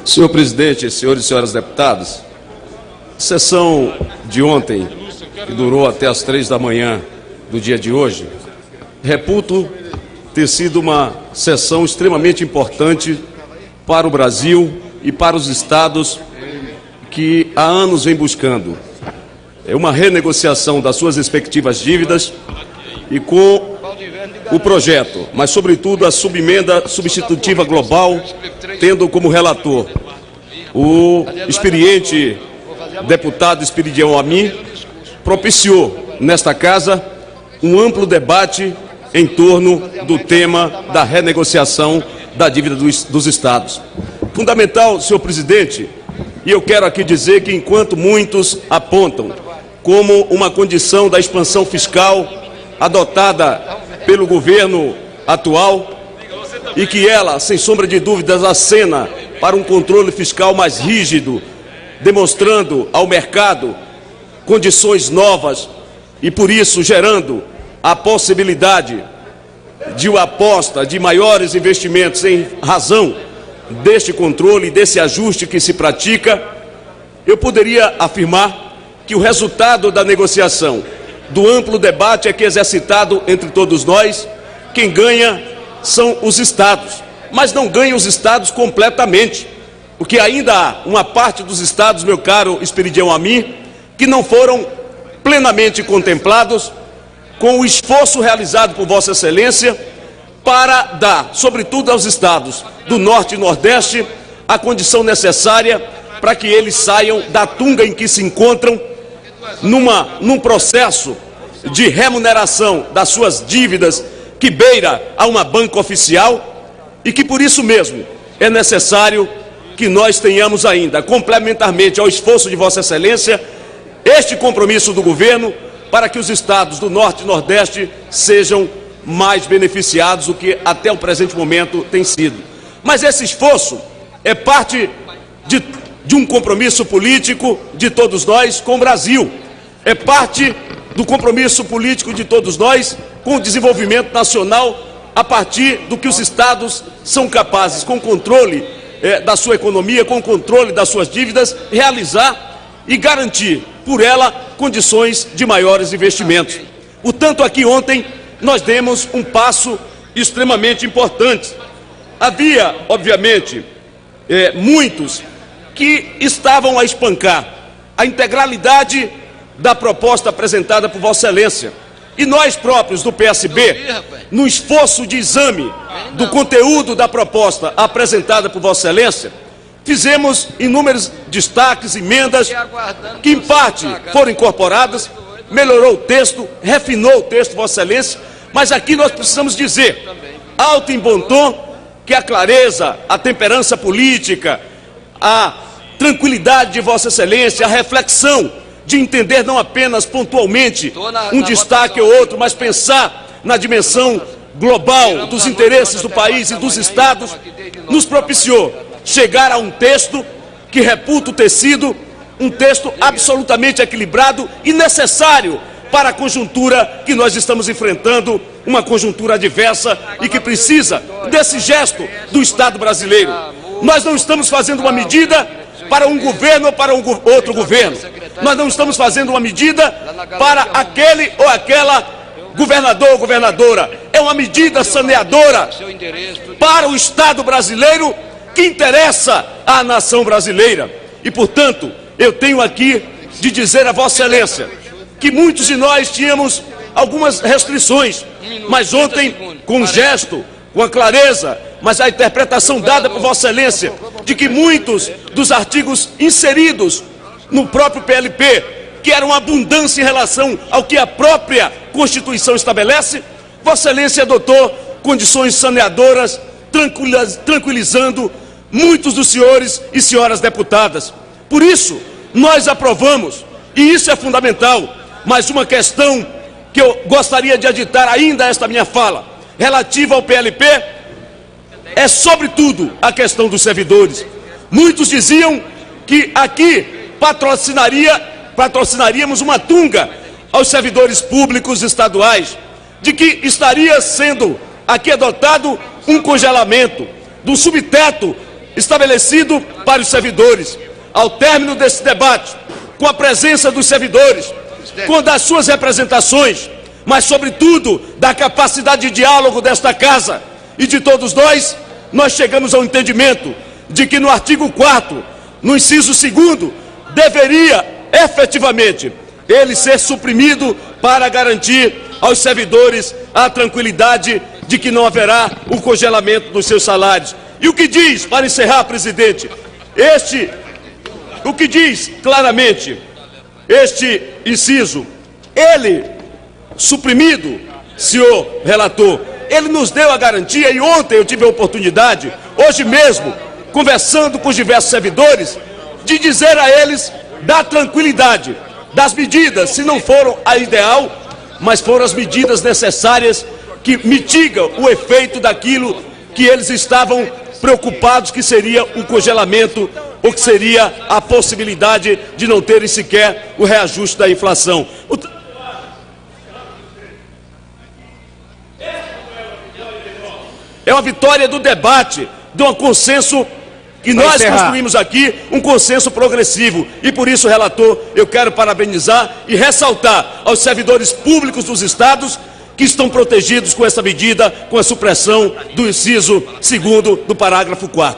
Senhor presidente, senhores e senhoras deputados, a sessão de ontem, que durou até as 3 da manhã do dia de hoje, reputo ter sido uma sessão extremamente importante para o Brasil e para os estados que há anos vem buscando uma renegociação das suas respectivas dívidas e com o projeto, mas sobretudo a subemenda substitutiva global, tendo como relator o experiente deputado Espiridião Amin, propiciou nesta casa um amplo debate em torno do tema da renegociação da dívida dos estados. Fundamental, senhor presidente, e eu quero aqui dizer que enquanto muitos apontam como uma condição da expansão fiscal adotada pelo governo atual e que ela, sem sombra de dúvidas, acena para um controle fiscal mais rígido, demonstrando ao mercado condições novas e, por isso, gerando a possibilidade de uma aposta de maiores investimentos em razão deste controle e desse ajuste que se pratica, eu poderia afirmar que o resultado da negociação, do amplo debate aqui exercitado entre todos nós, quem ganha são os estados, mas não ganham os estados completamente, porque ainda há uma parte dos estados, meu caro Espiridião Amin, que não foram plenamente contemplados com o esforço realizado por Vossa Excelência para dar, sobretudo aos estados do Norte e Nordeste, a condição necessária para que eles saiam da tunga em que se encontram, num processo de remuneração das suas dívidas que beira a uma banca oficial e que por isso mesmo é necessário que nós tenhamos ainda, complementarmente ao esforço de Vossa Excelência, este compromisso do governo para que os estados do Norte e Nordeste sejam mais beneficiados do que até o presente momento tem sido. Mas esse esforço é parte de um compromisso político de todos nós com o Brasil, é parte do compromisso político de todos nós com o desenvolvimento nacional a partir do que os estados são capazes, com controle da sua economia, com controle das suas dívidas, realizar e garantir por ela condições de maiores investimentos. Portanto, aqui ontem nós demos um passo extremamente importante. Havia, obviamente, muitos que estavam a espancar a integralidade da proposta apresentada por Vossa Excelência. E nós próprios do PSB, no esforço de exame do conteúdo da proposta apresentada por Vossa Excelência, fizemos inúmeros destaques, emendas, que em parte foram incorporadas, melhorou o texto, refinou o texto, Vossa Excelência, mas aqui nós precisamos dizer, alto em bom tom, que a clareza, a temperança política, a tranquilidade de Vossa Excelência, a reflexão de entender não apenas pontualmente um destaque ou outro, mas pensar na dimensão global dos interesses do país e dos estados, nos propiciou chegar a um texto que reputo ter sido um texto absolutamente equilibrado e necessário para a conjuntura que nós estamos enfrentando, uma conjuntura adversa e que precisa desse gesto do Estado brasileiro. Nós não estamos fazendo uma medida para um governo ou para outro governo. Nós não estamos fazendo uma medida para aquele ou aquela governador ou governadora. É uma medida saneadora para o Estado brasileiro que interessa à nação brasileira. E, portanto, eu tenho aqui de dizer a Vossa Excelência que muitos de nós tínhamos algumas restrições, mas ontem, com um gesto, com a clareza, mas a interpretação dada por Vossa Excelência de que muitos dos artigos inseridos no próprio PLP, que eram abundância em relação ao que a própria Constituição estabelece, Vossa Excelência adotou condições saneadoras, tranquilizando muitos dos senhores e senhoras deputadas. Por isso, nós aprovamos, e isso é fundamental, mas uma questão que eu gostaria de aditar ainda esta minha fala, relativa ao PLP, é sobretudo a questão dos servidores. Muitos diziam que aqui patrocinaríamos uma tunga aos servidores públicos estaduais, de que estaria sendo aqui adotado um congelamento do subteto estabelecido para os servidores. Ao término desse debate, com a presença dos servidores, com das suas representações, mas sobretudo da capacidade de diálogo desta casa e de todos nós chegamos ao entendimento de que no artigo 4º, no inciso 2º, deveria efetivamente ele ser suprimido para garantir aos servidores a tranquilidade de que não haverá o congelamento dos seus salários. E o que diz, para encerrar, presidente, o que diz claramente este inciso, ele suprimido, senhor relator, ele nos deu a garantia, e ontem eu tive a oportunidade, hoje mesmo, conversando com os diversos servidores, de dizer a eles da tranquilidade, das medidas, se não foram a ideal, mas foram as medidas necessárias que mitigam o efeito daquilo que eles estavam preocupados, que seria o congelamento, ou que seria a possibilidade de não terem sequer o reajuste da inflação. É uma vitória do debate, de um consenso que nós construímos aqui, um consenso progressivo. E por isso, relator, eu quero parabenizar e ressaltar aos servidores públicos dos estados que estão protegidos com essa medida, com a supressão do inciso 2º do parágrafo 4º.